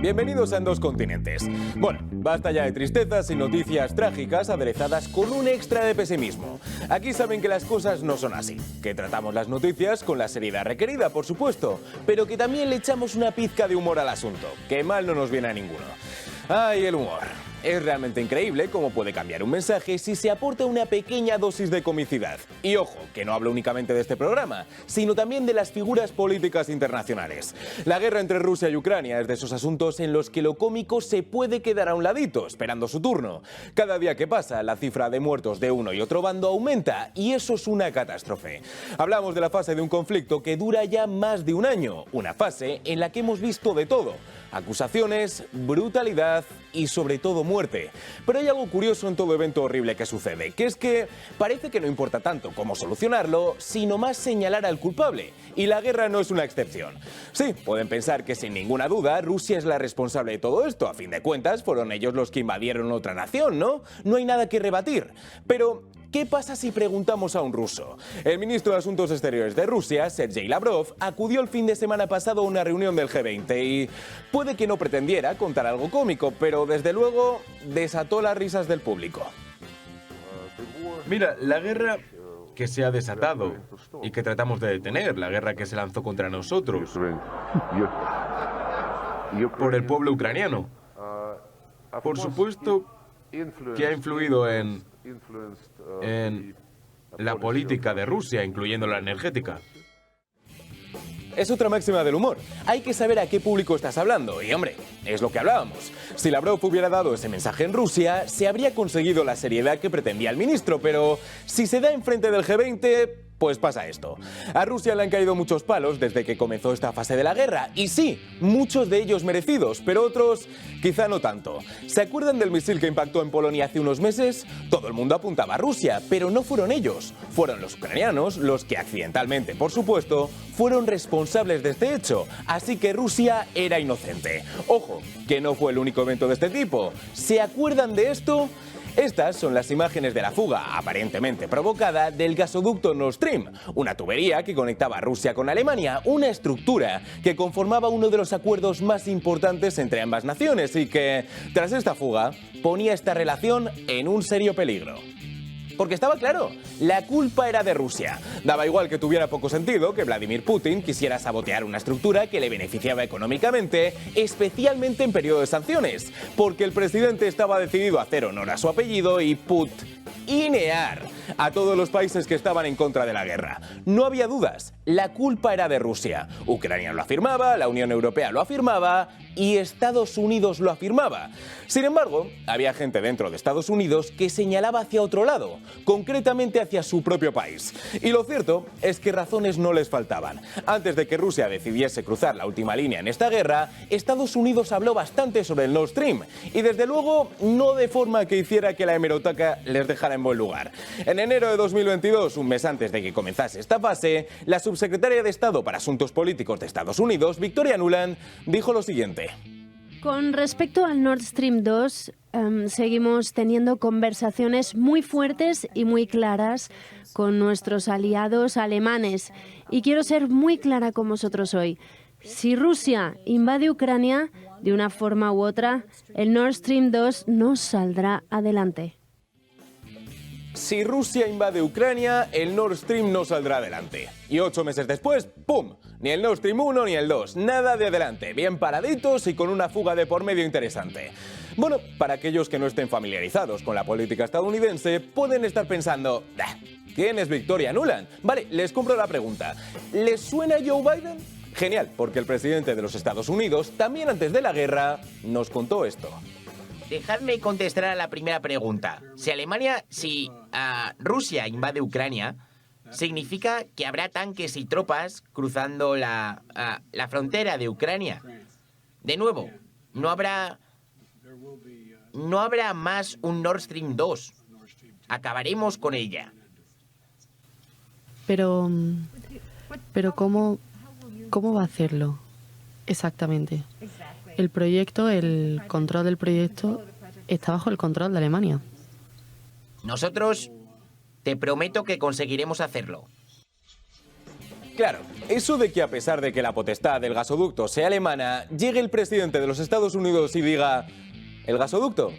Bienvenidos a En Dos Continentes. Bueno, basta ya de tristezas y noticias trágicas aderezadas con un extra de pesimismo. Aquí saben que las cosas no son así, que tratamos las noticias con la seriedad requerida, por supuesto, pero que también le echamos una pizca de humor al asunto, que mal no nos viene a ninguno. ¡Ay, el humor! Es realmente increíble cómo puede cambiar un mensaje si se aporta una pequeña dosis de comicidad. Y ojo, que no hablo únicamente de este programa, sino también de las figuras políticas internacionales. La guerra entre Rusia y Ucrania es de esos asuntos en los que lo cómico se puede quedar a un ladito, esperando su turno. Cada día que pasa, la cifra de muertos de uno y otro bando aumenta, y eso es una catástrofe. Hablamos de la fase de un conflicto que dura ya más de un año, una fase en la que hemos visto de todo. Acusaciones, brutalidad y sobre todo muerte. Pero hay algo curioso en todo evento horrible que sucede, que es que parece que no importa tanto cómo solucionarlo, sino más señalar al culpable. Y la guerra no es una excepción. Sí, pueden pensar que sin ninguna duda Rusia es la responsable de todo esto. A fin de cuentas, fueron ellos los que invadieron otra nación, ¿no? No hay nada que rebatir. Pero ¿qué pasa si preguntamos a un ruso? El ministro de Asuntos Exteriores de Rusia, Sergei Lavrov, acudió el fin de semana pasado a una reunión del G20 y puede que no pretendiera contar algo cómico, pero desde luego desató las risas del público. Mira, la guerra que se ha desatado y que tratamos de detener, la guerra que se lanzó contra nosotros por el pueblo ucraniano, por supuesto que ha influido en la política de Rusia, incluyendo la energética. Es otra máxima del humor. Hay que saber a qué público estás hablando. Y hombre, es lo que hablábamos. Si Lavrov hubiera dado ese mensaje en Rusia, se habría conseguido la seriedad que pretendía el ministro. Pero si se da enfrente del G20, pues pasa esto. A Rusia le han caído muchos palos desde que comenzó esta fase de la guerra. Y sí, muchos de ellos merecidos, pero otros quizá no tanto. ¿Se acuerdan del misil que impactó en Polonia hace unos meses? Todo el mundo apuntaba a Rusia, pero no fueron ellos. Fueron los ucranianos los que accidentalmente, por supuesto, fueron responsables de este hecho. Así que Rusia era inocente. Ojo, que no fue el único evento de este tipo. ¿Se acuerdan de esto? Estas son las imágenes de la fuga, aparentemente provocada, del gasoducto Nord Stream, una tubería que conectaba a Rusia con Alemania, una estructura que conformaba uno de los acuerdos más importantes entre ambas naciones y que, tras esta fuga, ponía esta relación en un serio peligro. Porque estaba claro, la culpa era de Rusia. Daba igual que tuviera poco sentido que Vladimir Putin quisiera sabotear una estructura que le beneficiaba económicamente, especialmente en periodo de sanciones, porque el presidente estaba decidido a hacer honor a su apellido y putinear a todos los países que estaban en contra de la guerra. No había dudas, la culpa era de Rusia. Ucrania lo afirmaba, la Unión Europea lo afirmaba y Estados Unidos lo afirmaba. Sin embargo, había gente dentro de Estados Unidos que señalaba hacia otro lado, concretamente hacia su propio país. Y lo cierto es que razones no les faltaban. Antes de que Rusia decidiese cruzar la última línea en esta guerra, Estados Unidos habló bastante sobre el Nord Stream y desde luego no de forma que hiciera que la hemeroteca les dejara en buen lugar. En enero de 2022, un mes antes de que comenzase esta fase, la subsecretaria de Estado para Asuntos Políticos de Estados Unidos, Victoria Nuland, dijo lo siguiente. Con respecto al Nord Stream 2, seguimos teniendo conversaciones muy fuertes y muy claras con nuestros aliados alemanes. Y quiero ser muy clara con vosotros hoy. Si Rusia invade Ucrania, de una forma u otra, el Nord Stream 2 no saldrá adelante. Si Rusia invade Ucrania, el Nord Stream no saldrá adelante. Y 8 meses después, ¡pum! Ni el Nord Stream 1 ni el 2, nada de adelante, bien paraditos y con una fuga de por medio interesante. Bueno, para aquellos que no estén familiarizados con la política estadounidense, pueden estar pensando, ¿quién es Victoria Nuland? Vale, les compro la pregunta. ¿Les suena Joe Biden? Genial, porque el presidente de los Estados Unidos, también antes de la guerra, nos contó esto. Dejadme contestar a la primera pregunta. Si Rusia invade Ucrania, significa que habrá tanques y tropas cruzando la frontera de Ucrania. De nuevo, no habrá más un Nord Stream 2. Acabaremos con ella. Pero ¿cómo va a hacerlo exactamente? El control del proyecto está bajo el control de Alemania. Nosotros te prometo que conseguiremos hacerlo. Claro, eso de que a pesar de que la potestad del gasoducto sea alemana, llegue el presidente de los Estados Unidos y diga: ¿el gasoducto?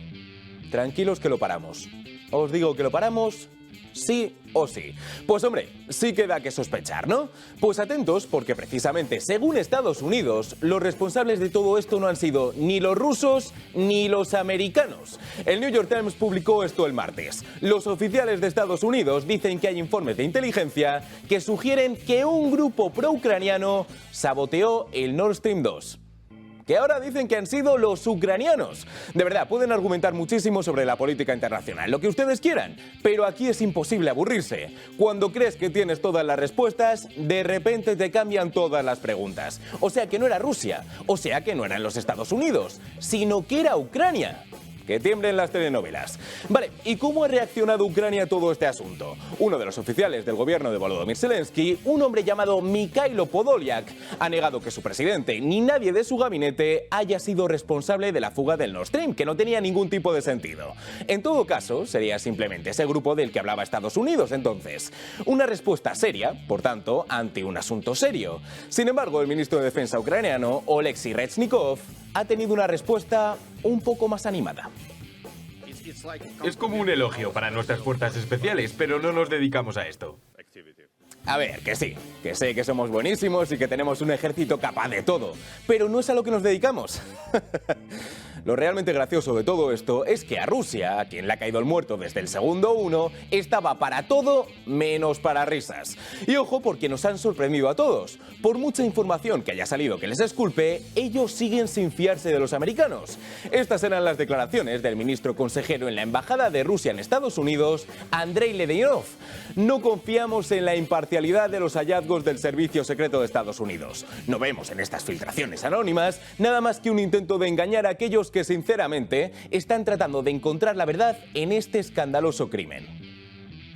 Tranquilos que lo paramos. Os digo que lo paramos sí o sí. Pues hombre, sí que da que sospechar, ¿no? Pues atentos, porque precisamente, según Estados Unidos, los responsables de todo esto no han sido ni los rusos ni los americanos. El New York Times publicó esto el martes. Los oficiales de Estados Unidos dicen que hay informes de inteligencia que sugieren que un grupo pro-ucraniano saboteó el Nord Stream 2. Que ahora dicen que han sido los ucranianos. De verdad, pueden argumentar muchísimo sobre la política internacional, lo que ustedes quieran, pero aquí es imposible aburrirse. Cuando crees que tienes todas las respuestas, de repente te cambian todas las preguntas. O sea que no era Rusia, o sea que no eran los Estados Unidos, sino que era Ucrania. Que tiemblen las telenovelas. Vale, ¿y cómo ha reaccionado Ucrania a todo este asunto? Uno de los oficiales del gobierno de Volodymyr Zelensky, un hombre llamado Mikhailo Podolyak, ha negado que su presidente ni nadie de su gabinete haya sido responsable de la fuga del Nord Stream, que no tenía ningún tipo de sentido. En todo caso, sería simplemente ese grupo del que hablaba Estados Unidos, entonces. Una respuesta seria, por tanto, ante un asunto serio. Sin embargo, el ministro de Defensa ucraniano, Oleksiy Reznikov, ha tenido una respuesta un poco más animada. Es como un elogio para nuestras fuerzas especiales, pero no nos dedicamos a esto. A ver, que sí, que sé que somos buenísimos y que tenemos un ejército capaz de todo, pero no es a lo que nos dedicamos. Lo realmente gracioso de todo esto es que a Rusia, a quien le ha caído el muerto desde el segundo uno, estaba para todo menos para risas. Y ojo, porque nos han sorprendido a todos. Por mucha información que haya salido que les esculpe, ellos siguen sin fiarse de los americanos. Estas eran las declaraciones del ministro consejero en la Embajada de Rusia en Estados Unidos, Andrei Ledenov. No confiamos en la imparcialidad de los hallazgos del Servicio Secreto de Estados Unidos. No vemos en estas filtraciones anónimas nada más que un intento de engañar a aquellos que sinceramente están tratando de encontrar la verdad en este escandaloso crimen.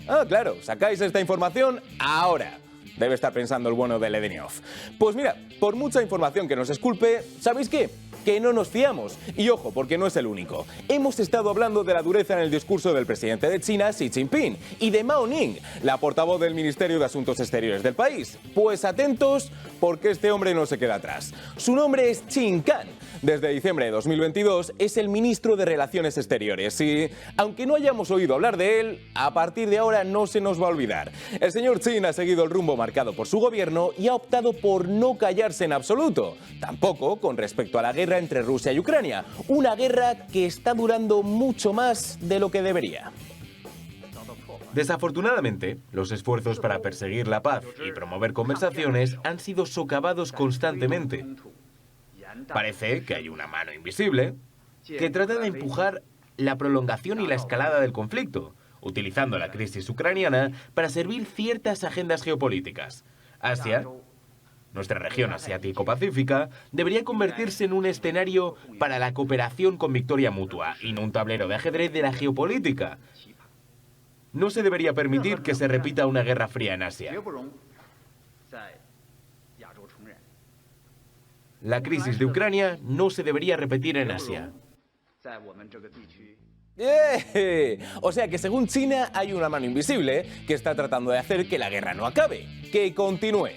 Ah, claro, sacáis esta información ahora. Debe estar pensando el bueno de Ledenov. Pues mira, por mucha información que nos esculpe, ¿sabéis qué? Que no nos fiamos. Y ojo, porque no es el único. Hemos estado hablando de la dureza en el discurso del presidente de China, Xi Jinping, y de Mao Ning, la portavoz del Ministerio de Asuntos Exteriores del país. Pues atentos, porque este hombre no se queda atrás. Su nombre es Qin Kan. Desde diciembre de 2022 es el ministro de Relaciones Exteriores y, aunque no hayamos oído hablar de él, a partir de ahora no se nos va a olvidar. El señor Qin ha seguido el rumbo marcado por su gobierno y ha optado por no callarse en absoluto. Tampoco con respecto a la guerra entre Rusia y Ucrania, una guerra que está durando mucho más de lo que debería. Desafortunadamente, los esfuerzos para perseguir la paz y promover conversaciones han sido socavados constantemente. Parece que hay una mano invisible que trata de empujar la prolongación y la escalada del conflicto, utilizando la crisis ucraniana para servir ciertas agendas geopolíticas. Asia, nuestra región asiático-pacífica, debería convertirse en un escenario para la cooperación con victoria mutua y no un tablero de ajedrez de la geopolítica. No se debería permitir que se repita una guerra fría en Asia. La crisis de Ucrania no se debería repetir en Asia. O sea que según China hay una mano invisible que está tratando de hacer que la guerra no acabe, que continúe.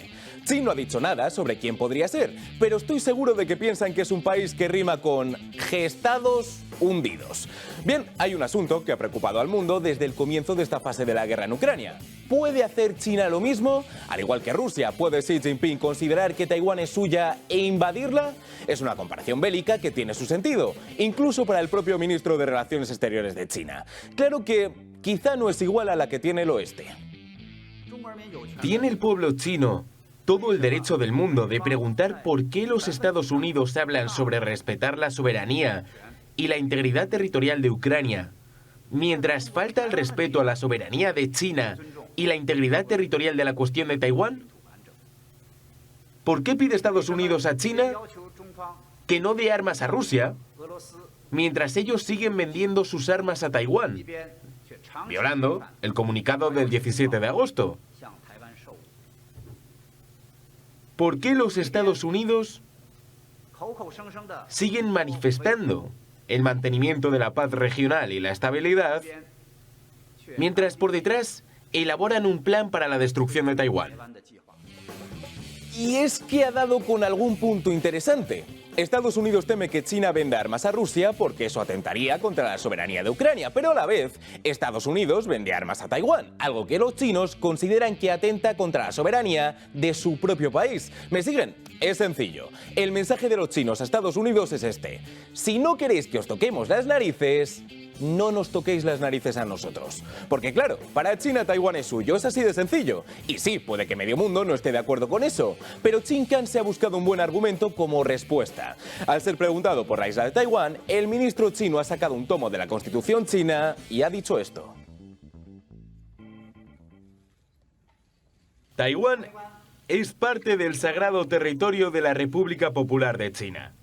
Xi no ha dicho nada sobre quién podría ser, pero estoy seguro de que piensan que es un país que rima con gestados hundidos. Bien, hay un asunto que ha preocupado al mundo desde el comienzo de esta fase de la guerra en Ucrania. ¿Puede hacer China lo mismo? Al igual que Rusia, ¿puede Xi Jinping considerar que Taiwán es suya e invadirla? Es una comparación bélica que tiene su sentido, incluso para el propio ministro de Relaciones Exteriores de China. Claro que quizá no es igual a la que tiene el oeste. ¿Tiene el pueblo chino todo el derecho del mundo de preguntar por qué los Estados Unidos hablan sobre respetar la soberanía y la integridad territorial de Ucrania, mientras falta el respeto a la soberanía de China y la integridad territorial de la cuestión de Taiwán? ¿Por qué pide Estados Unidos a China que no dé armas a Rusia, mientras ellos siguen vendiendo sus armas a Taiwán, violando el comunicado del 17 de agosto? ¿Por qué los Estados Unidos siguen manifestando el mantenimiento de la paz regional y la estabilidad, mientras por detrás elaboran un plan para la destrucción de Taiwán? Y es que ha dado con algún punto interesante. Estados Unidos teme que China venda armas a Rusia porque eso atentaría contra la soberanía de Ucrania, pero a la vez Estados Unidos vende armas a Taiwán, algo que los chinos consideran que atenta contra la soberanía de su propio país. ¿Me siguen? Es sencillo. El mensaje de los chinos a Estados Unidos es este: si no queréis que os toquemos las narices, no nos toquéis las narices a nosotros. Porque claro, para China Taiwán es suyo, es así de sencillo. Y sí, puede que medio mundo no esté de acuerdo con eso, pero Qin Kan se ha buscado un buen argumento como respuesta. Al ser preguntado por la isla de Taiwán, el ministro chino ha sacado un tomo de la Constitución china y ha dicho esto. Taiwán es parte del sagrado territorio de la República Popular de China.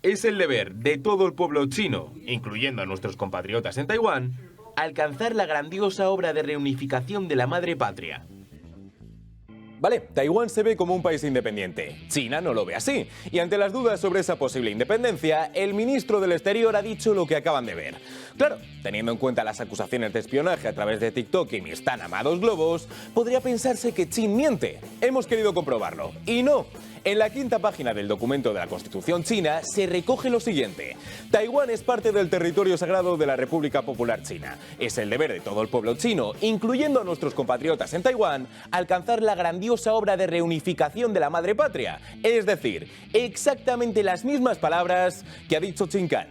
Es el deber de todo el pueblo chino, incluyendo a nuestros compatriotas en Taiwán, alcanzar la grandiosa obra de reunificación de la madre patria. Vale, Taiwán se ve como un país independiente. China no lo ve así. Y ante las dudas sobre esa posible independencia, el ministro del Exterior ha dicho lo que acaban de ver. Claro, teniendo en cuenta las acusaciones de espionaje a través de TikTok y mis tan amados globos, podría pensarse que Qin miente. Hemos querido comprobarlo. Y no. En la quinta página del documento de la Constitución china se recoge lo siguiente: Taiwán es parte del territorio sagrado de la República Popular China. Es el deber de todo el pueblo chino, incluyendo a nuestros compatriotas en Taiwán, alcanzar la grandiosa obra de reunificación de la madre patria. Es decir, exactamente las mismas palabras que ha dicho Qin Kan.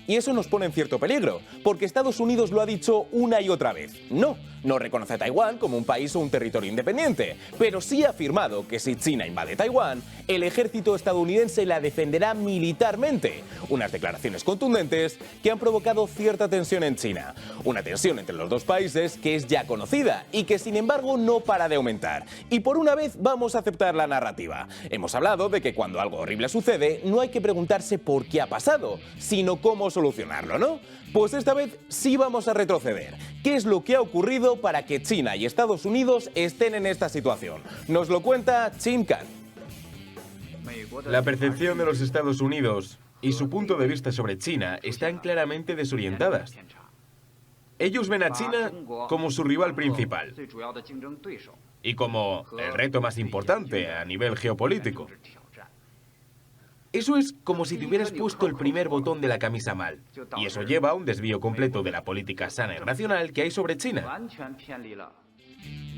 Y eso nos pone en cierto peligro, porque Estados Unidos lo ha dicho una y otra vez. No reconoce a Taiwán como un país o un territorio independiente, pero sí ha afirmado que si China invade Taiwán, el ejército estadounidense la defenderá militarmente. Unas declaraciones contundentes que han provocado cierta tensión en China. Una tensión entre los dos países que es ya conocida y que sin embargo no para de aumentar. Y por una vez vamos a aceptar la narrativa. Hemos hablado de que cuando algo horrible sucede, no hay que preguntarse por qué ha pasado, sino cómo solucionarlo, ¿no? Pues esta vez sí vamos a retroceder. ¿Qué es lo que ha ocurrido para que China y Estados Unidos estén en esta situación? Nos lo cuenta Qin Kan. La percepción de los Estados Unidos y su punto de vista sobre China están claramente desorientadas. Ellos ven a China como su rival principal y como el reto más importante a nivel geopolítico. Eso es como si te hubieras puesto el primer botón de la camisa mal, y eso lleva a un desvío completo de la política sana y racional que hay sobre China.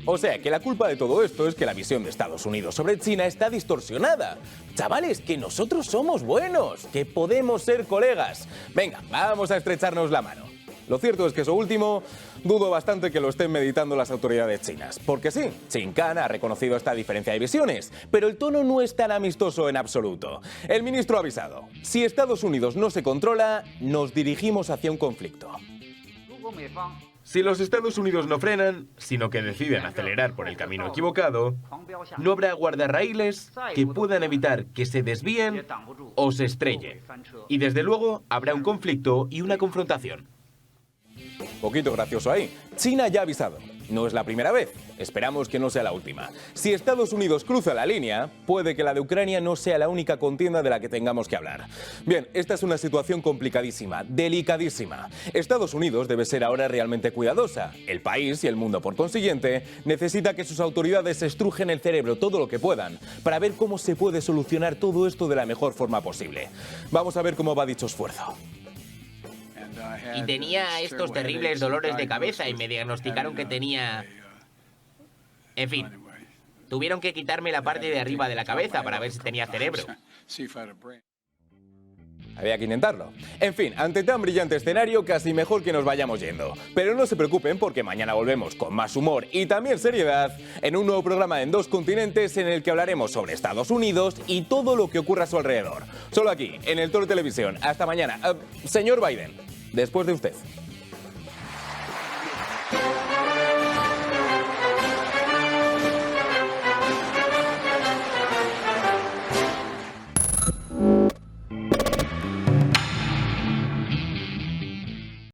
O sea, que la culpa de todo esto es que la visión de Estados Unidos sobre China está distorsionada. Chavales, que nosotros somos buenos, que podemos ser colegas. Venga, vamos a estrecharnos la mano. Lo cierto es que eso último, dudo bastante que lo estén meditando las autoridades chinas. Porque sí, Qin Kan ha reconocido esta diferencia de visiones, pero el tono no es tan amistoso en absoluto. El ministro ha avisado: si Estados Unidos no se controla, nos dirigimos hacia un conflicto. Si los Estados Unidos no frenan, sino que deciden acelerar por el camino equivocado, no habrá guardarraíles que puedan evitar que se desvíen o se estrellen. Y desde luego habrá un conflicto y una confrontación. Poquito gracioso ahí. China ya ha avisado. No es la primera vez. Esperamos que no sea la última. Si Estados Unidos cruza la línea, puede que la de Ucrania no sea la única contienda de la que tengamos que hablar. Bien, esta es una situación complicadísima, delicadísima. Estados Unidos debe ser ahora realmente cuidadosa. El país y el mundo, por consiguiente, necesita que sus autoridades estrujen el cerebro todo lo que puedan para ver cómo se puede solucionar todo esto de la mejor forma posible. Vamos a ver cómo va dicho esfuerzo. Y tenía estos terribles dolores de cabeza y me diagnosticaron que tenía... En fin, tuvieron que quitarme la parte de arriba de la cabeza para ver si tenía cerebro. Había que intentarlo. En fin, ante tan brillante escenario, casi mejor que nos vayamos yendo. Pero no se preocupen porque mañana volvemos con más humor y también seriedad en un nuevo programa en 2 continentes en el que hablaremos sobre Estados Unidos y todo lo que ocurra a su alrededor. Solo aquí, en el Toro Televisión. Hasta mañana. Señor Biden, después de usted.